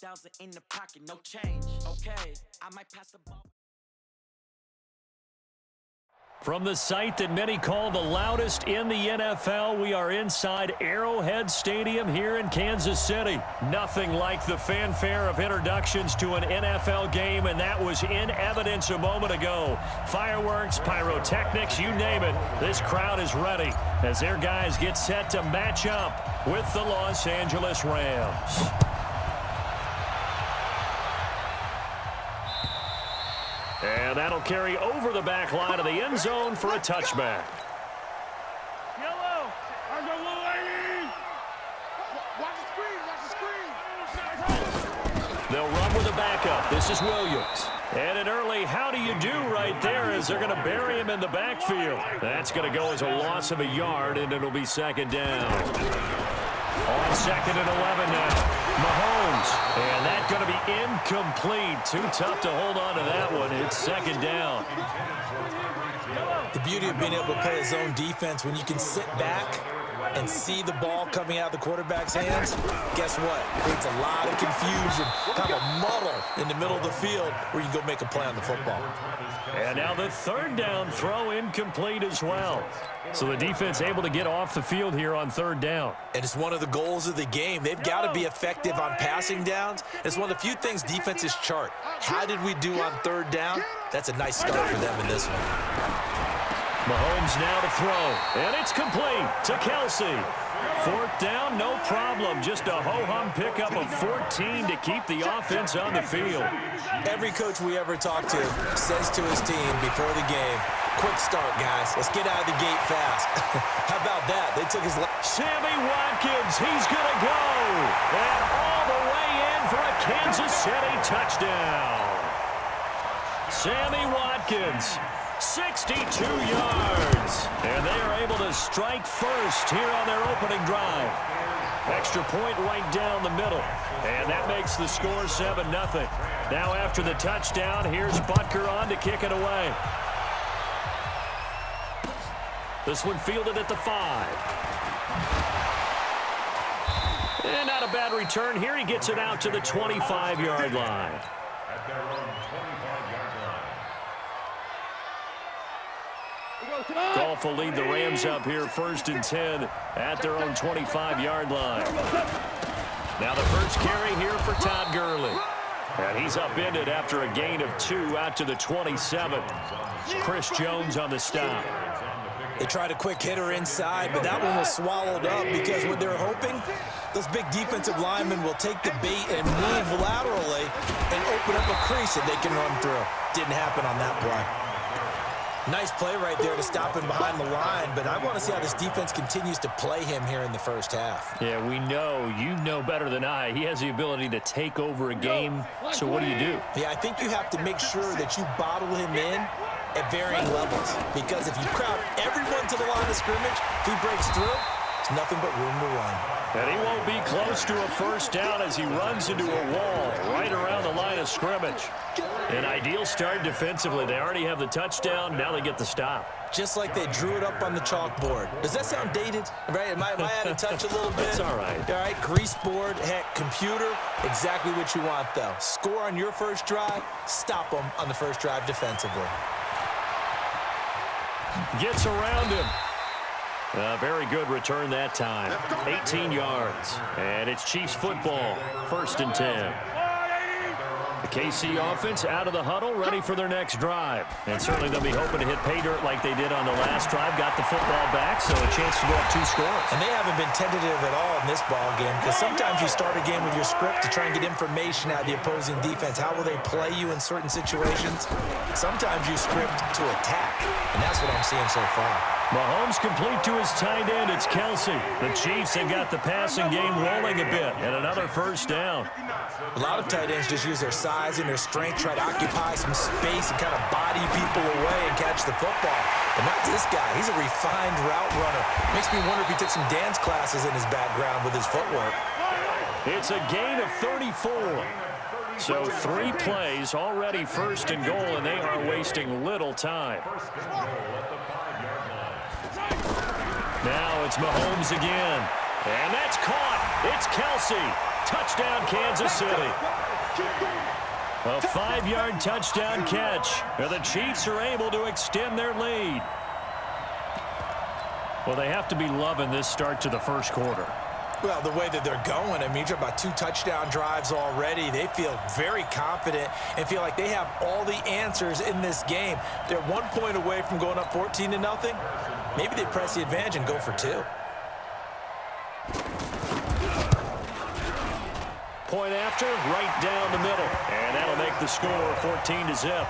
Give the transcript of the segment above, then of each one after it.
$1,000 in the pocket, no change. Okay, I might pass the ball. From the site that many call the loudest in the NFL, we are inside Arrowhead Stadium here in Kansas City. Nothing like the fanfare of introductions to an NFL game, and that was in evidence a moment ago. Fireworks, pyrotechnics, you name it. This crowd is ready as their guys get set to match up with the Los Angeles Rams. And that'll carry over the back line of the end zone for a touchback. Yellow! I go little lady! Watch the screen! They'll run with a backup. This is Williams. And an early how do you do right there as they're going to bury him in the backfield. That's going to go as a loss of a yard, and it'll be second down. On second and 11 now. Mahomes, and that's going to be incomplete. Too tough to hold on to that one. It's second down. The beauty of being able to play a zone defense when you can sit back and see the ball coming out of the quarterback's hands, guess what? Creates a lot of confusion, kind of a muddle in the middle of the field where you can go make a play on the football. And now the third down throw incomplete as well. So the defense able to get off the field here on third down. And it's one of the goals of the game. They've got to be effective on passing downs. It's one of the few things defenses chart. How did we do on third down? That's a nice start for them in this one. Mahomes now to throw, and it's complete to Kelsey. Fourth down, no problem. Just a ho-hum pickup of 14 to keep the offense on the field. Every coach we ever talk to says to his team before the game, quick start, guys. Let's get out of the gate fast. How about that? They took his... Sammy Watkins, he's going to go. And all the way in for a Kansas City touchdown. Sammy Watkins, 62 yards. And they are able to strike first here on their opening drive. Extra point right down the middle. And that makes the score 7-0. Now after the touchdown, here's Butker on to kick it away. This one fielded at the 5. And not a bad return here. He gets it out to the 25-yard line. Goff will lead the Rams up here first and 10 at their own 25-yard line. Now the first carry here for Todd Gurley. And he's upended after a gain of 2 out to the 27. Chris Jones on the stop. They tried a quick hitter inside, but that one was swallowed up because what they're hoping, those big defensive linemen will take the bait and move laterally and open up a crease that they can run through. Didn't happen on that play. Nice play right there to stop him behind the line, but I want to see how this defense continues to play him here in the first half. Yeah, we know. You know better than I. He has the ability to take over a game, so what do you do? Yeah, I think you have to make sure that you bottle him in at varying levels, because if you crowd everyone to the line of scrimmage, if he breaks through, there's nothing but room to run. And he won't be close to a first down as he runs into a wall right around the line of scrimmage. An ideal start defensively. They already have the touchdown. Now they get the stop. Just like they drew it up on the chalkboard. Does that sound dated? Right? Am I out of touch a little bit? That's all right. All right, grease board, heck, computer, exactly what you want, though. Score on your first drive, stop them on the first drive defensively. Gets around him. A very good return that time. 18 yards. And it's Chiefs football. First and 10. The KC offense out of the huddle, ready for their next drive. And certainly they'll be hoping to hit pay dirt like they did on the last drive. Got the football back, so a chance to go up 2 scores. And they haven't been tentative at all in this ball game, because sometimes you start a game with your script to try and get information out of the opposing defense. How will they play you in certain situations? Sometimes you script to attack, and that's what I'm seeing so far. Mahomes complete to his tight end. It's Kelsey. The Chiefs have got the passing game rolling a bit, and another first down. A lot of tight ends just use their size and their strength, try to occupy some space and kind of body people away and catch the football. But not this guy. He's a refined route runner. Makes me wonder if he took some dance classes in his background with his footwork. It's a gain of 34. So 3 plays, already first and goal, and they are wasting little time. Now it's Mahomes again. And that's caught. It's Kelsey. Touchdown, Kansas City. A 5-yard touchdown catch. And the Chiefs are able to extend their lead. Well, they have to be loving this start to the first quarter. Well, the way that they're going, I mean, you're talking about 2 touchdown drives already. They feel very confident and feel like they have all the answers in this game. They're 1 point away from going up 14-0. Maybe they press the advantage and go for 2. Point after, right down the middle. And that'll make the score 14-0.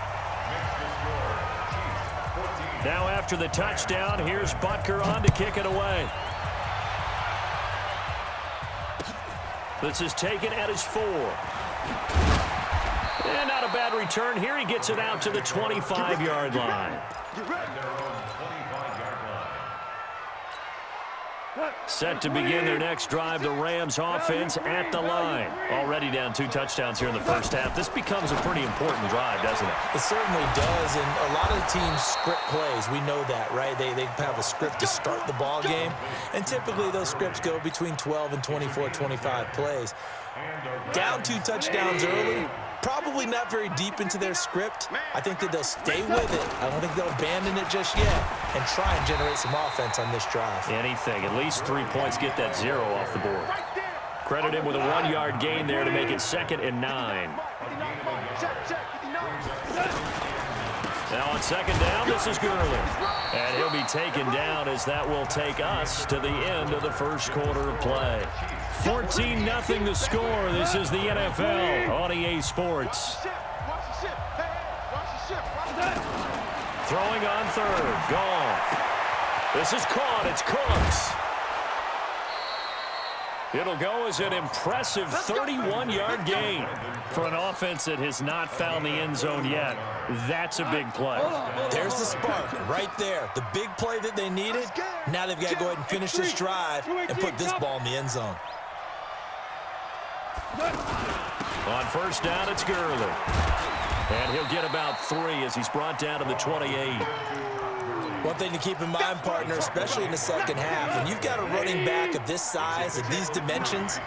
Now after the touchdown, here's Butker on to kick it away. This is taken at his 4. And not a bad return here. He gets it out to the 25-yard line. Set to begin their next drive, the Rams offense at the line. Already down 2 touchdowns here in the first half. This becomes a pretty important drive, doesn't it? It certainly does, and a lot of the teams script plays. We know that, right? They have a script to start the ball game, and typically those scripts go between 12 and 24, 25 plays. Down 2 touchdowns early, probably not very deep into their script. I think that they'll stay with it. I don't think they'll abandon it just yet and try and generate some offense on this drive. Anything. At least 3 points, get that 0 off the board. Credit him with a 1-yard gain there to make it 2nd and 9. Now on 2nd down, this is Gurley. And he'll be taken down as that will take us to the end of the first quarter of play. 14-0 the score. This is the NFL on EA Sports. Throwing on 3rd. Goff. This is caught. It's Cooks. It'll go as an impressive 31-yard gain. For an offense that has not found the end zone yet, that's a big play. There's the spark right there. The big play that they needed. Now they've got to go ahead and finish this drive and put this ball in the end zone. On 1st down, it's Gurley. And he'll get about 3 as he's brought down to the 28. One thing to keep in mind, partner, especially in the second half, when you've got a running back of this size, of these dimensions,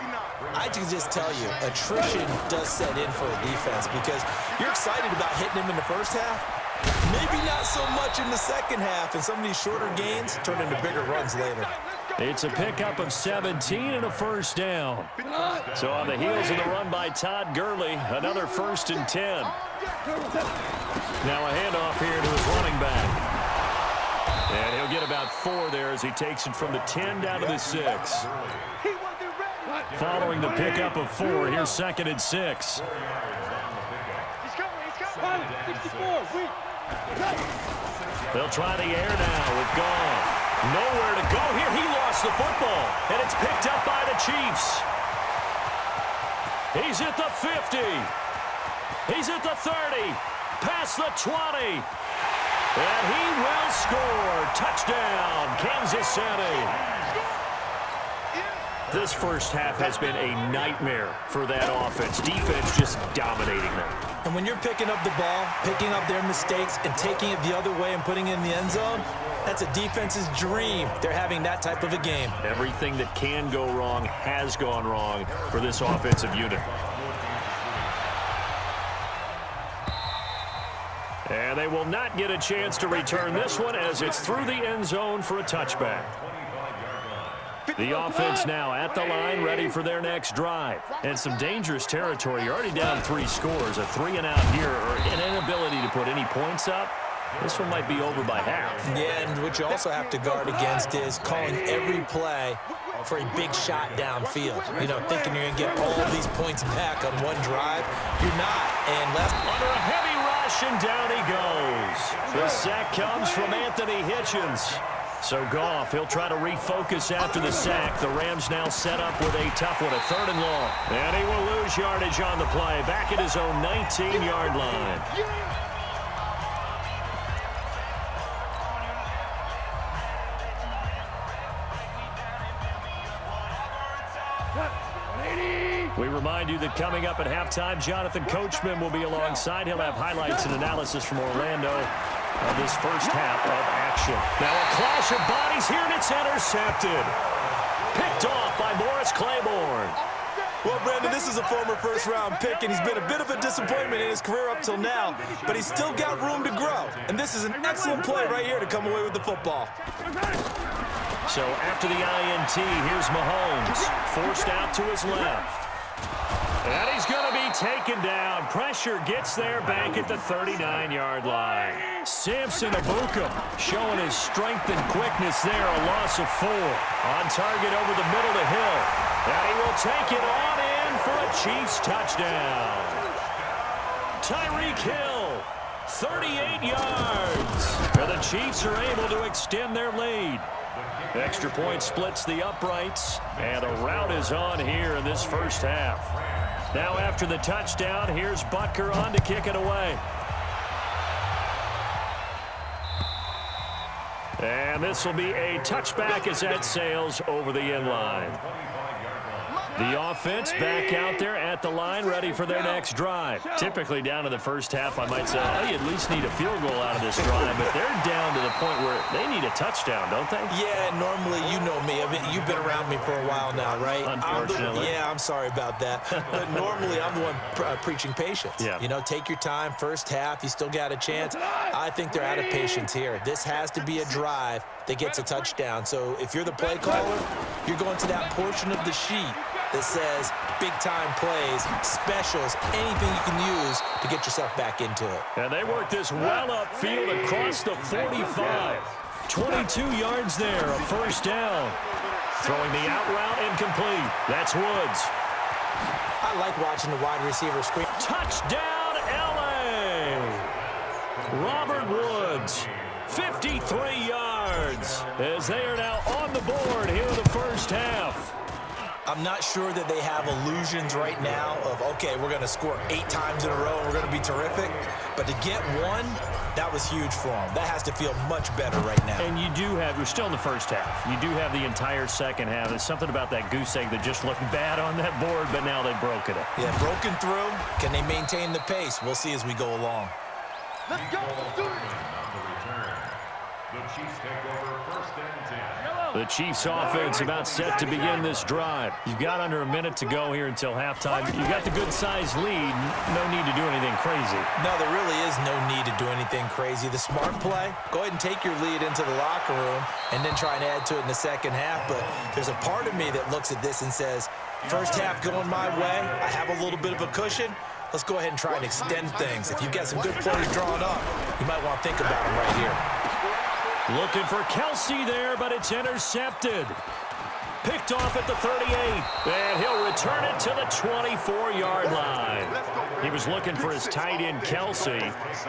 I can just tell you, attrition does set in for a defense because you're excited about hitting him in the first half. Maybe not so much in the second half, and some of these shorter gains turn into bigger runs later. It's a pickup of 17 and a 1st down. So on the heels of the run by Todd Gurley, another 1st and 10. Now a handoff here to his running back. And he'll get about 4 there as he takes it from the 10 down to the 6. Following the pickup of 4, here's 2nd and 6. They'll try the air now with Goff. Nowhere to go here. He lost the football, and it's picked up by the Chiefs. He's at the 50. He's at the 30. Past the 20. And he will score. Touchdown, Kansas City. This first half has been a nightmare for that offense. Defense just dominating them. And when you're picking up the ball, picking up their mistakes, and taking it the other way and putting it in the end zone, that's a defense's dream. They're having that type of a game. Everything that can go wrong has gone wrong for this offensive unit. And they will not get a chance to return this one as it's through the end zone for a touchback. The offense now at the line, ready for their next drive. And some dangerous territory. You're already down 3 scores. A 3-and-out here, or an inability to put any points up. This one might be over by half. Yeah, and what you also have to guard against is calling every play for a big shot downfield. You know, thinking you're going to get all of these points back on one drive. You're not. And left under a heavy rush, and down he goes. The sack comes from Anthony Hitchens. So Goff, he'll try to refocus after the sack. The Rams now set up with a tough one, a 3rd and long. And he will lose yardage on the play, back at his own 19-yard line. We remind you that coming up at halftime, Jonathan Coachman will be alongside. He'll have highlights and analysis from Orlando of this first half of action. Now a clash of bodies here, and it's intercepted. Picked off by Morris Claiborne. Well, Brandon, this is a former first-round pick, and he's been a bit of a disappointment in his career up till now, but he's still got room to grow. And this is an excellent play right here to come away with the football. So after the INT, here's Mahomes, forced out to his left. And he's going to be taken down. Pressure gets there back at the 39-yard line. Samson Abuka showing his strength and quickness there, a loss of 4. On target over the middle to Hill. And he will take it on in for a Chiefs touchdown. Tyreek Hill, 38 yards. And the Chiefs are able to extend their lead. Extra point splits the uprights, and a rout is on here in this first half. Now after the touchdown, here's Butker on to kick it away. And this will be a touchback as that sails over the end line. The offense back out there at the line, ready for their next drive. Typically down in the first half, I might say, oh, you at least need a field goal out of this drive, but they're down to the point where they need a touchdown, don't they? Yeah, normally, you know me. I mean, you've been around me for a while now, right? Unfortunately. I'm sorry about that. But normally, I'm the one preaching patience. Yeah. You know, take your time. First half, you still got a chance. I think they're out of patience here. This has to be a drive that gets a touchdown. So if you're the play caller, you're going to that portion of the sheet that says big-time plays, specials, anything you can use to get yourself back into it. And they work this well upfield across the 45. 22 yards there, a first down. Throwing the out route incomplete. That's Woods. I like watching the wide receiver screen. Touchdown, L.A. Robert Woods, 53 yards, as they are now on the board here in the first half. I'm not sure that they have illusions right now of, okay, we're going to score 8 times in a row and we're going to be terrific. But to get one, that was huge for them. That has to feel much better right now. And you do have, we're still in the first half. You do have the entire second half. There's something about that goose egg that just looked bad on that board, but now they've broken it. Yeah, broken through. Can they maintain the pace? We'll see as we go along. Let's go. Let's do it. The Chiefs take over first and 10. The Chiefs offense about set to begin this drive. You've got under a minute to go here until halftime. You've got the good-sized lead. No need to do anything crazy. No, there really is no need to do anything crazy. The smart play, go ahead and take your lead into the locker room and then try and add to it in the second half. But there's a part of me that looks at this and says, first half going my way, I have a little bit of a cushion. Let's go ahead and try and extend things. If you've got some good plays drawn up, you might want to think about them right here. Looking for Kelsey there, but it's intercepted. Picked off at the 38, and he'll return it to the 24-yard line. He was looking for his tight end, Kelsey.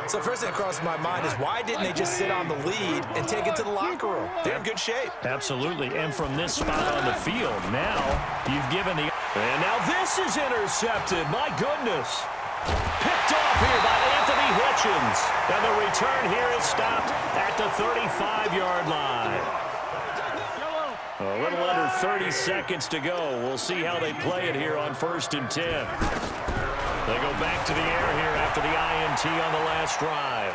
So first thing that crossed my mind is why didn't they just sit on the lead and take it to the locker room? They're in good shape. Absolutely, and from this spot on the field, now you've given the... And now this is intercepted, my goodness. Picked off here by Anthony Hitchens. And the return here is stopped at the 35-yard line. A little under 30 seconds to go. We'll see how they play it here on 1st and 10. They go back to the air here after the INT on the last drive.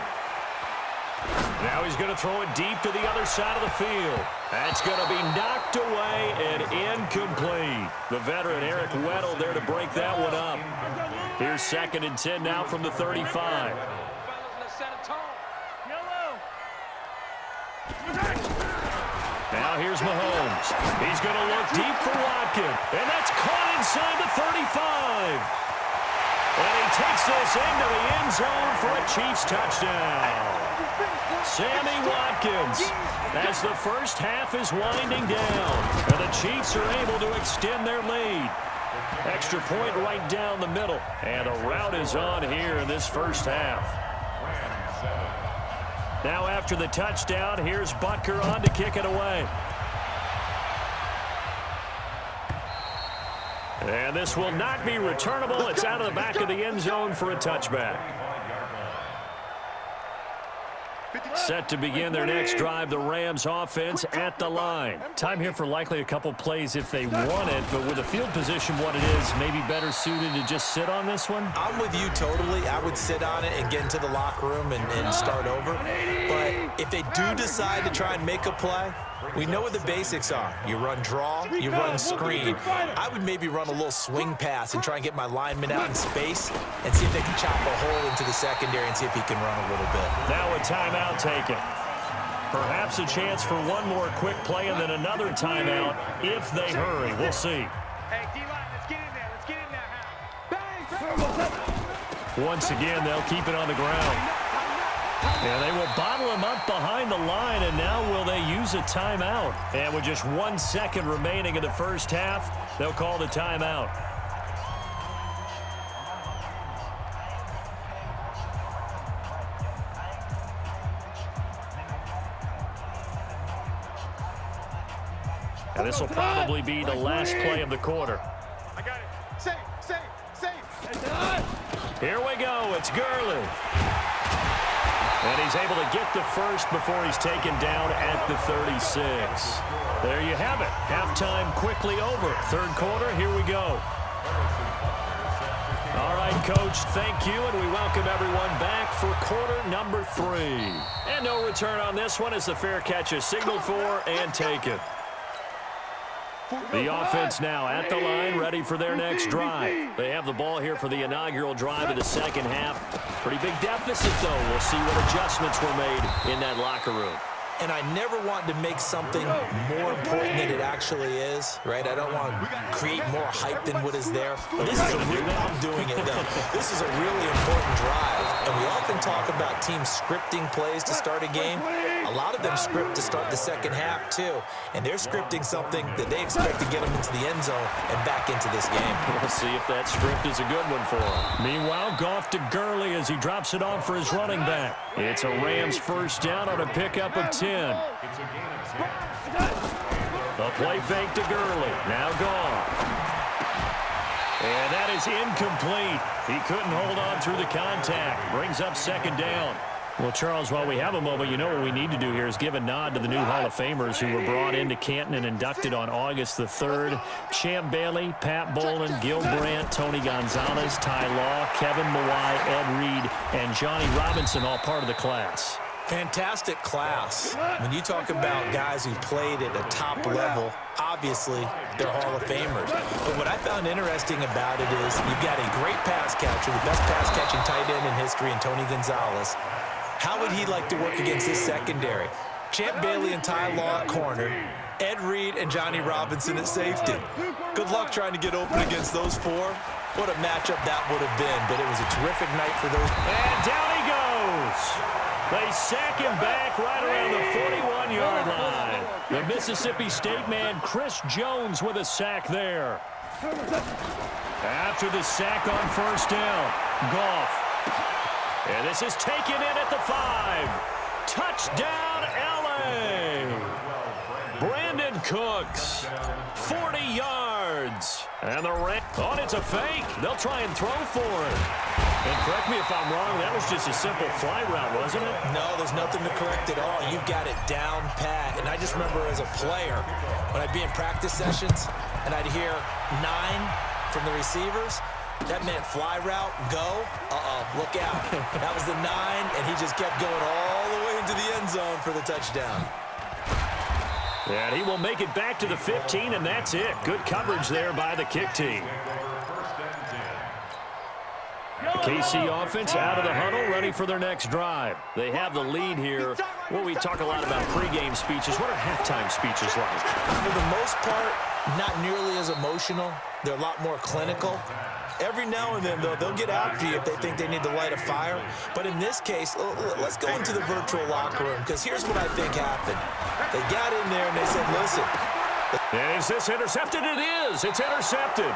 Now he's going to throw it deep to the other side of the field. That's going to be knocked away and incomplete. The veteran Eric Weddle there to break that one up. Here's 2nd and 10 now from the 35. Now here's Mahomes. He's going to look deep for Watkins. And that's caught inside the 35. And he takes this into the end zone for a Chiefs touchdown. Sammy Watkins, as the first half is winding down. And the Chiefs are able to extend their lead. Extra point right down the middle. And a rout is on here in this first half. Now after the touchdown, here's Butker on to kick it away. And this will not be returnable. It's out of the back of the end zone for a touchback. Set to begin their next drive, the Rams offense at the line. Time here for likely a couple plays if they want it, but with the field position what it is, maybe better suited to just sit on this one? I'm with you totally. I would sit on it and get into the locker room and start over. But if they do decide to try and make a play, We know what the basics are. You run draw, you run screen. I would maybe run a little swing pass and try and get my lineman out in space and see if they can chop a hole into the secondary and see if he can run a little bit. Now a timeout taken. Perhaps a chance for one more quick play and then another timeout if they hurry. We'll see. Hey, D-line, let's get in there. Let's get in there. Bang! Once again, they'll keep it on the ground. And they will bottle him up behind the line, and now will they use a timeout? And with just 1 second remaining in the first half, they'll call the timeout. And this will probably be the last play of the quarter. I got it. Safe. Here we go. It's Gurley. And he's able to get the first before he's taken down at the 36. There you have it. Halftime quickly over. Third quarter, here we go. All right, Coach, thank you, and we welcome everyone back for quarter number 3. And no return on this one as the fair catch is signaled for and taken. The offense now at the line, ready for their next drive. They have the ball here for the inaugural drive of the second half. Pretty big deficit, though. We'll see what adjustments were made in that locker room. And I never want to make something more important than it actually is, right? I don't want to create more hype than what is there. But this is a real, I'm doing it, though. This is a really important drive. And we often talk about teams scripting plays to start a game. A lot of them script to start the second half, too. And they're scripting something that they expect to get them into the end zone and back into this game. We'll see if that script is a good one for them. Meanwhile, Goff to Gurley as he drops it off for his running back. It's a Rams first down on a pickup of 10. The play fake to Gurley. Now Goff. And that is incomplete. He couldn't hold on through the contact. Brings up second down. Well, Charles, while we have a moment, you know what we need to do here is give a nod to the new Hall of Famers who were brought into Canton and inducted on August the 3rd. Champ Bailey, Pat Bowlen, Gil Brandt, Tony Gonzalez, Ty Law, Kevin Mawai, Ed Reed, and Johnny Robinson, all part of the class. Fantastic class. When you talk about guys who played at a top level, obviously they're Hall of Famers. But what I found interesting about it is you've got a great pass catcher, the best pass-catching tight end in history, in Tony Gonzalez. How would he like to work against this secondary? Champ Bailey and Ty Law at corner, Ed Reed and Johnny Robinson at safety. Good luck trying to get open against those four. What a matchup that would have been, but it was a terrific night for those. And down he goes. They sack him back right around the 41-yard line. The Mississippi State man, Chris Jones, with a sack there. After the sack on first down, Goff. And this is taken in at the 5. Touchdown, L.A. Brandon Cooks, 40 yards. And the oh, it's a fake. They'll try and throw for it. And correct me if I'm wrong, that was just a simple fly route, wasn't it? No, there's nothing to correct at all. You've got it down pat. And I just remember as a player, when I'd be in practice sessions, and I'd hear 9 from the receivers, that meant fly route, go, look out. That was the 9, and he just kept going all the way into the end zone for the touchdown. And he will make it back to the 15, and that's it. Good coverage there by the kick team. KC offense out of the huddle, ready for their next drive. They have the lead here. Well, we talk a lot about pregame speeches. What are halftime speeches like? For the most part, not nearly as emotional. They're a lot more clinical. Every now and then, though, they'll get after you if they think they need to light a fire. But in this case, let's go into the virtual locker room, because here's what I think happened. They got in there and they said, listen. And is this intercepted? It is. It's intercepted.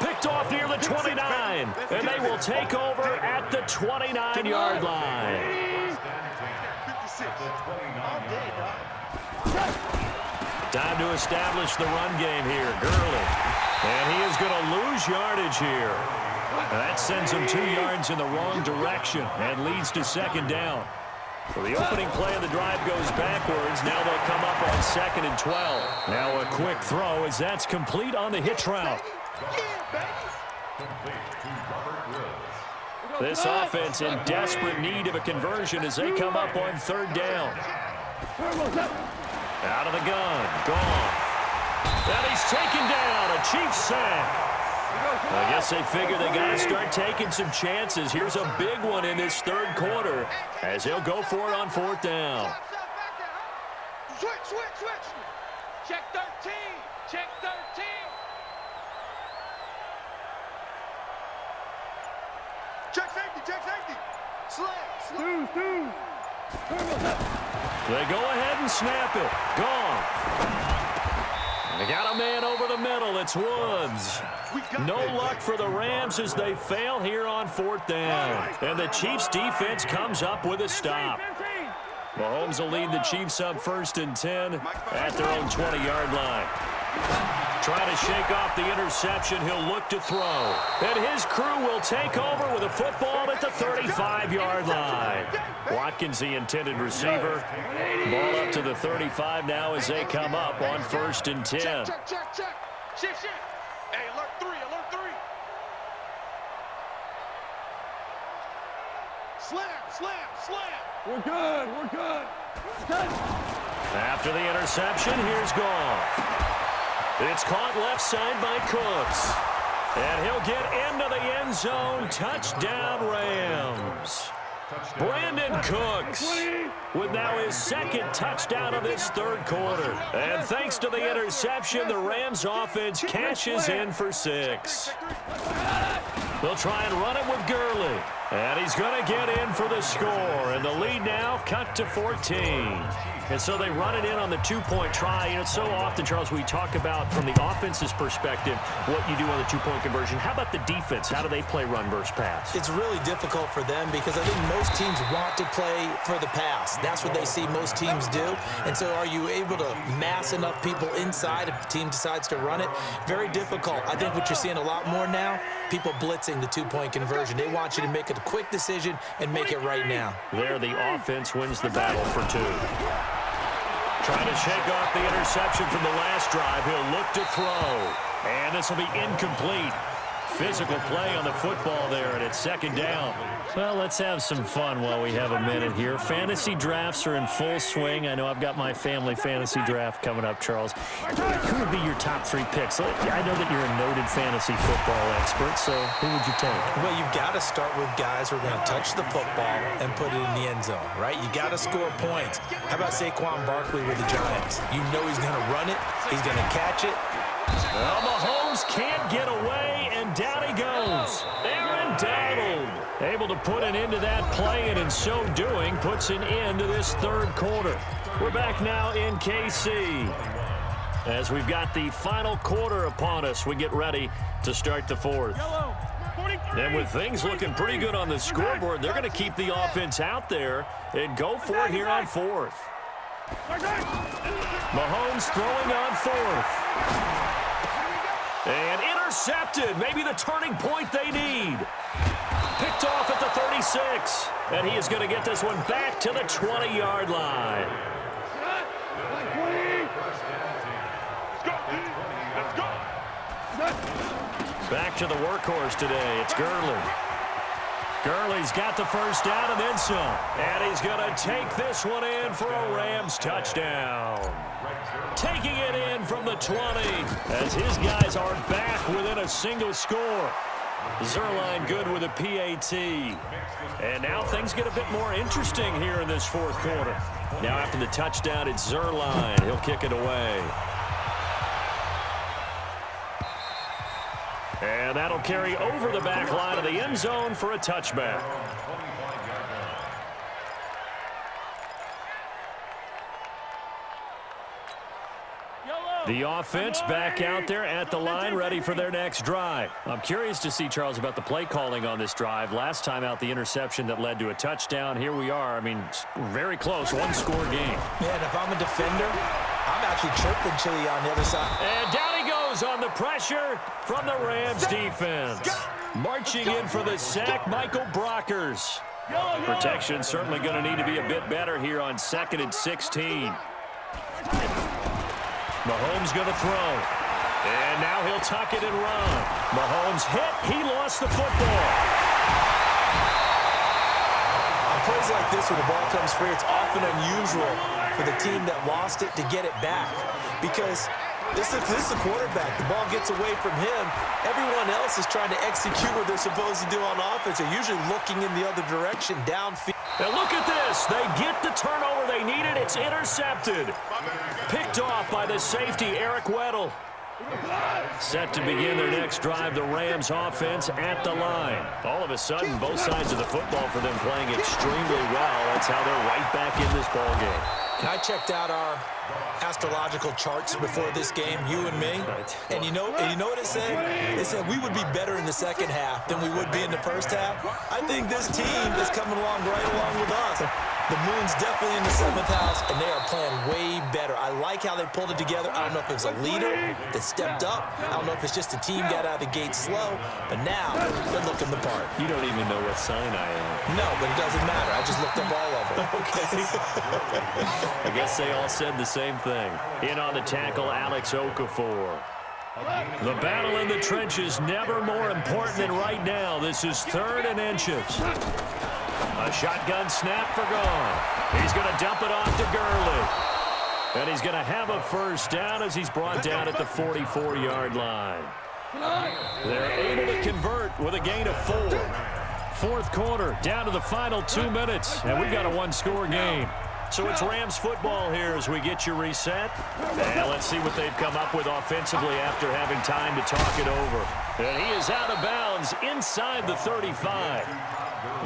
Picked off near the 29, and they will take over at the 29-yard line. Time to establish the run game here. Gurley. And he is going to lose yardage here. And that sends him 2 yards in the wrong direction and leads to second down. So the opening play of the drive goes backwards. Now they'll come up on 2nd and 12. Now a quick throw as that's complete on the hitch route. This offense in desperate need of a conversion as they come up on 3rd down. Out of the gun. Gone. And he's taken down. A Chiefs sack. I guess they figure they got to start taking some chances. Here's a big one in this third quarter as he'll go for it on fourth down. Switch. Check 13. Check 13. Check safety. Slam. They go ahead and snap it. Gone. They got a man over the middle. It's Woods. No luck for the Rams as they fail here on fourth down. And the Chiefs defense comes up with a stop. Mahomes will lead the Chiefs up 1st and 10 at their own 20-yard line. Trying to shake off the interception, he'll look to throw. And his crew will take over with a football at the 35-yard line. Watkins, the intended receiver. Ball up to the 35 now as they come up on 1st and 10. Check. Shift. Hey, alert 3. Slam. We're good. After the interception, here's Goff. It's caught left side by Cooks. And he'll get into the end zone. Touchdown, Rams. Brandon Cooks with now his second touchdown of this third quarter. And thanks to the interception, the Rams offense cashes in for 6. They'll try and run it with Gurley. And he's going to get in for the score. And the lead now cut to 14. And so they run it in on the two-point try. You know, so often, Charles, we talk about from the offense's perspective what you do on the two-point conversion. How about the defense? How do they play run versus pass? It's really difficult for them because I think most teams want to play for the pass. That's what they see most teams do. And so are you able to mass enough people inside if the team decides to run it? Very difficult. I think what you're seeing a lot more now, people blitzing the two-point conversion. They want you to make a quick decision and make it right now. There, the offense wins the battle for 2. Trying to shake off the interception from the last drive. He'll look to throw. And this will be incomplete. Physical play on the football there, and it's 2nd down. Well, let's have some fun while we have a minute here. Fantasy drafts are in full swing. I know I've got my family fantasy draft coming up, Charles. Who would be your top 3 picks? I know that you're a noted fantasy football expert, so who would you take? Well, you've got to start with guys who are going to touch the football and put it in the end zone, right? You got to score points. How about Saquon Barkley with the Giants? You know he's going to run it. He's going to catch it. Well, Mahomes can't get away, and down he goes. Aaron Donald able to put an end to that play, and in so doing, puts an end to this third quarter. We're back now in KC. As we've got the final quarter upon us, we get ready to start the fourth. And with things looking pretty good on the scoreboard, they're going to keep the offense out there and go for it here on fourth. Mahomes throwing on fourth. And intercepted. Maybe the turning point they need. Picked off at the 36. And he is going to get this one back to the 20-yard line. Back to the workhorse today. It's Gurley. Gurley's got the first down and then some. And he's going to take this one in for a Rams touchdown. Taking it in from the 20 as his guys are back within a single score. Zerline good with a PAT. And now things get a bit more interesting here in this fourth quarter. Now after the touchdown, it's Zerline. He'll kick it away. And that'll carry over the back line of the end zone for a touchback. The offense back out there at the line, ready for their next drive. I'm curious to see, Charles, about the play calling on this drive. Last time out, the interception that led to a touchdown. Here we are. I mean, very close, one-score game. Yeah, and if I'm a defender, I'm actually chirping Chili on the other side. And down he goes on the pressure from the Rams defense. Marching in for the sack, Michael Brockers. Protection certainly going to need to be a bit better here on 2nd and 16. Mahomes going to throw. And now he'll tuck it and run. Mahomes hit. He lost the football. On plays like like this, when the ball comes free, it's often unusual for the team that lost it to get it back. Because this is the quarterback. The ball gets away from him. Everyone else is trying to execute what they're supposed to do on offense. They're usually looking in the other direction, downfield. And look at this. They get the turnover they needed. It's intercepted. Picked off by the safety, Eric Weddle. Set to begin their next drive, the Rams offense at the line. All of a sudden, both sides of the football for them playing extremely well. That's how they're right back in this ball game. And I checked out our astrological charts before this game, you and me. And you know what it said? It said we would be better in the second half than we would be in the first half. I think this team is coming along right along with us. The moon's definitely in the 7th house, and they are playing way better. I like how they pulled it together. I don't know if it was a leader that stepped up. I don't know if it's just the team got out of the gate slow, but now they're looking the part. You don't even know what sign I am. No, but it doesn't matter. I just looked up all of them. Okay. I guess they all said the same thing. In on the tackle, Alex Okafor. The battle in the trenches never more important than right now. This is 3rd and inches. A shotgun snap for Goff. He's going to dump it off to Gurley. And he's going to have a first down as he's brought down at the 44-yard line. They're able to convert with a gain of 4. 4th quarter, down to the final 2 minutes, and we've got a one-score game. So it's Rams football here as we get you reset. And let's see what they've come up with offensively after having time to talk it over. And he is out of bounds inside the 35.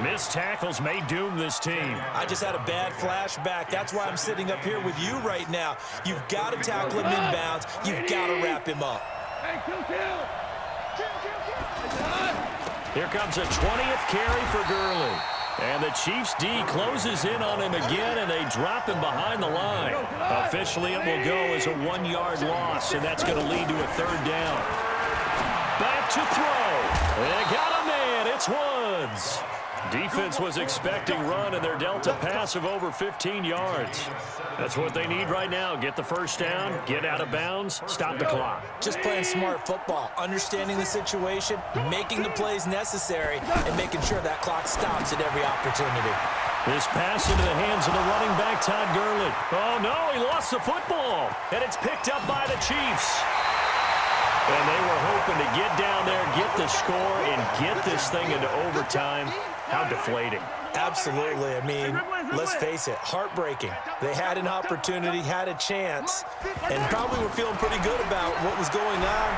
Missed tackles may doom this team. I just had a bad flashback. That's why I'm sitting up here with you right now. You've got to tackle him inbounds. You've got to wrap him up. Here comes a 20th carry for Gurley. And the Chiefs D closes in on him again, and they drop him behind the line. Officially, it will go as a 1-yard loss, and that's going to lead to a 3rd down. Back to throw. They got a man. It's Woods. Defense was expecting run, and they're dealt a pass of over 15 yards. That's what they need right now. Get the first down, get out of bounds, stop the clock. Just playing smart football, understanding the situation, making the plays necessary, and making sure that clock stops at every opportunity. This pass into the hands of the running back, Todd Gurley. Oh, no, he lost the football, and it's picked up by the Chiefs. And they were hoping to get down there, get the score, and get this thing into overtime. How deflating. Absolutely. I mean, let's face it, heartbreaking. They had an opportunity, had a chance, and probably were feeling pretty good about what was going on,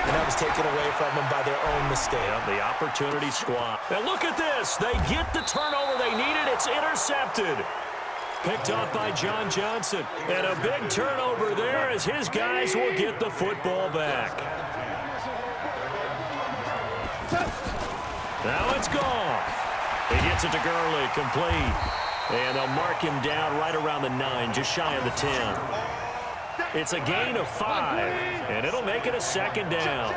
and that was taken away from them by their own mistake. Yeah, the opportunity squad. And look at this. They get the turnover they needed. It's intercepted. Picked up by John Johnson. And a big turnover there as his guys will get the football back. Now it's Goff. He gets it to Gurley, complete. And they'll mark him down right around the 9, just shy of the 10. It's a gain of 5, and it'll make it a 2nd down.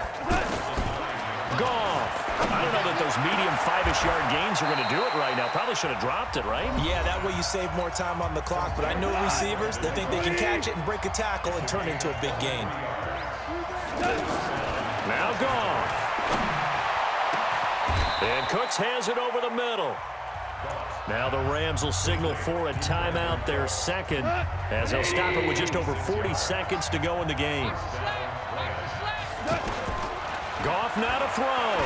Goff. I don't know that those medium 5-ish yard gains are going to do it right now. Probably should have dropped it, right? Yeah, that way you save more time on the clock. But I know receivers, they think they can catch it and break a tackle and turn it into a big gain. Now Goff. And Cooks has it over the middle. Now the Rams will signal for a timeout, their 2nd, as they'll stop it with just over 40 seconds to go in the game. Goff now to throw.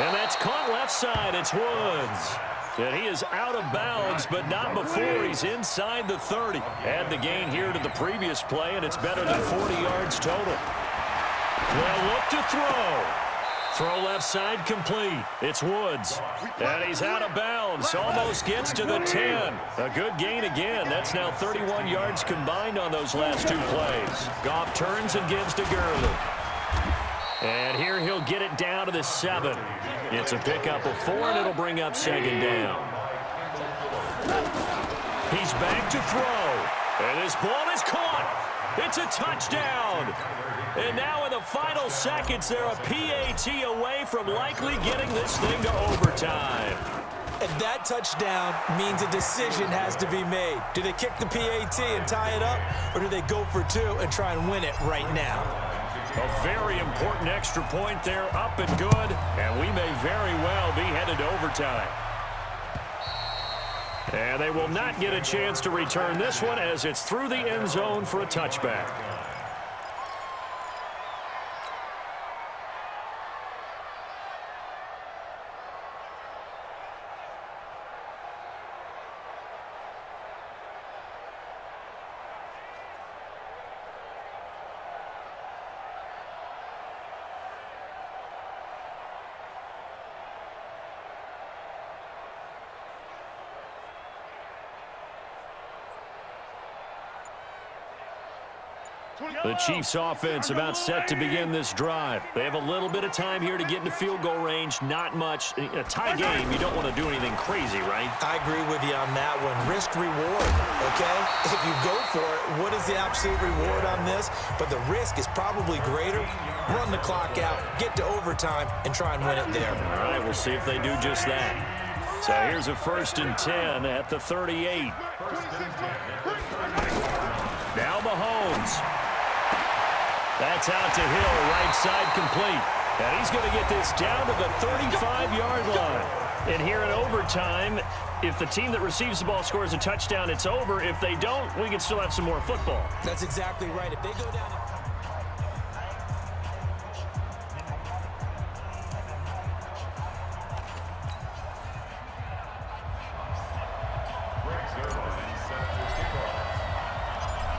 And that's caught left side. It's Woods. And he is out of bounds, but not before he's inside the 30. Add the gain here to the previous play, and it's better than 40 yards total. They'll look to throw. Throw left side complete. It's Woods. And he's out of bounds. Almost gets to the 10. A good gain again. That's now 31 yards combined on those last 2 plays. Goff turns and gives to Gurley. And here he'll get it down to the 7. It's a pickup of 4, and it'll bring up 2nd down. He's back to throw. And this ball is caught. It's a touchdown. And now in the final seconds, they're a PAT away from likely getting this thing to overtime. And that touchdown means a decision has to be made. Do they kick the PAT and tie it up, or do they go for 2 and try and win it right now? A very important extra point there, up and good, and we may very well be headed to overtime. And they will not get a chance to return this one as it's through the end zone for a touchback. The Chiefs offense about set to begin this drive. They have a little bit of time here to get into field goal range. Not much. In a tie game, you don't want to do anything crazy, right? I agree with you on that one. Risk reward, okay? If you go for it, what is the absolute reward on this? But the risk is probably greater. Run the clock out, get to overtime, and try and win it there. All right, we'll see if they do just that. So here's a 1st and 10 at the 38. Now Mahomes. That's out to Hill, right side complete. And he's going to get this down to the 35-yard line. And here in overtime, if the team that receives the ball scores a touchdown, it's over. If they don't, we can still have some more football. That's exactly right. If they go down...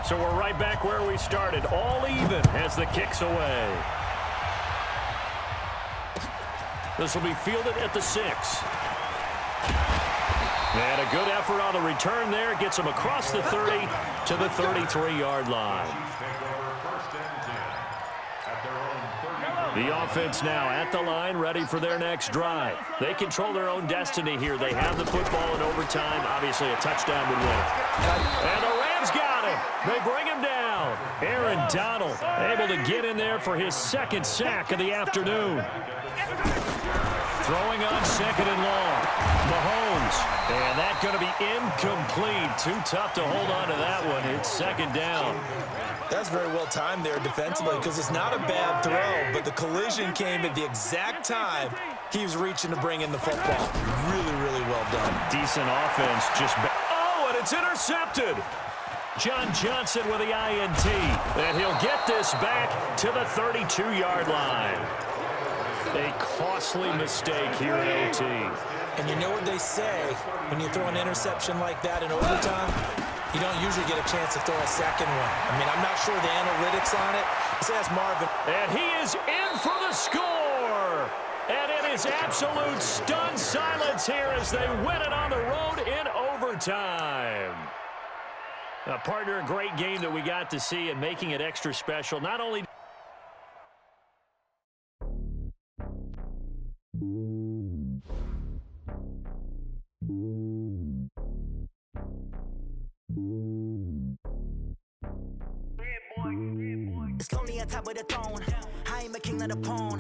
So we're right back where we started, all even as the kick's away. This will be fielded at the 6. And a good effort on the return there. Gets him across the 30 to the 33-yard line. The offense now at the line, ready for their next drive. They control their own destiny here. They have the football in overtime. Obviously, a touchdown would win it. And the Rams got him. They bring him down. Aaron Donald able to get in there for his 2nd sack of the afternoon. Throwing on 2nd and long. Mahomes. And that's going to be incomplete. Too tough to hold on to that one. It's 2nd down. That's very well timed there defensively because it's not a bad throw, but the collision came at the exact time he was reaching to bring in the football. Really, really well done. Decent offense. Oh, and it's intercepted. John Johnson with the INT. And he'll get this back to the 32-yard line. A costly mistake here in OT. And you know what they say, when you throw an interception like that in overtime, you don't usually get a chance to throw a second one. I mean, I'm not sure the analytics on it. Let's ask Marvin. And he is in for the score. And it is absolute stunned silence here as they win it on the road in overtime. Partner, a great game that we got to see and making it extra special. Not only... It's lonely on top of the throne. I am a king of the pawn.